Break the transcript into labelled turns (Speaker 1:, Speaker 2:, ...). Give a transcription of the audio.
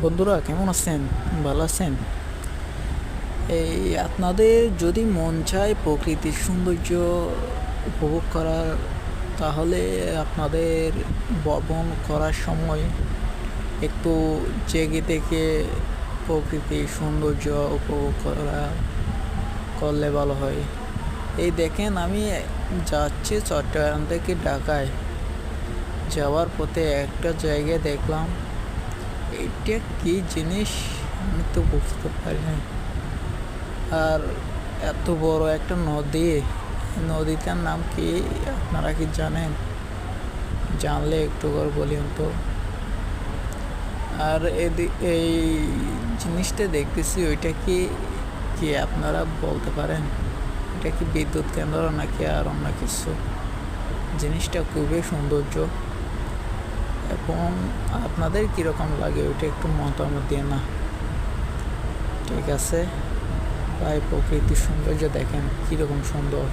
Speaker 1: বন্ধুরা কেমন আছেন? ভালো আছেন? এই আপনাদের যদি মন চায় প্রকৃতির সৌন্দর্য উপভোগ করার, তাহলে আপনাদের ভ্রমণ করার সময় একটু জেগে থেকে প্রকৃতির সৌন্দর্য উপভোগ করলে ভালো হয়। এই দেখেন, আমি যাচ্ছি চট্টগ্রাম থেকে ঢাকায়। যাওয়ার পথে একটা জায়গায় দেখলাম, এটা কি জিনিস আমি তো বুঝতে পারি না। আর এত বড় একটা নদী, নদীটার নাম কি আপনারা কি জানেন? জানলে একটু করে বলিন তো। আর এই জিনিসটা দেখতেছি, ওইটা কি কি আপনারা বলতে পারেন? এটা কি বিদ্যুৎ কেন্দ্র নাকি আর অন্য কিছু? জিনিসটা খুবই সৌন্দর্য, এবং আপনাদের কীরকম লাগে ওইটা একটু মতামত দিয়ে না। ঠিক আছে ভাই, প্রকৃতির সৌন্দর্য দেখেন কীরকম সুন্দর।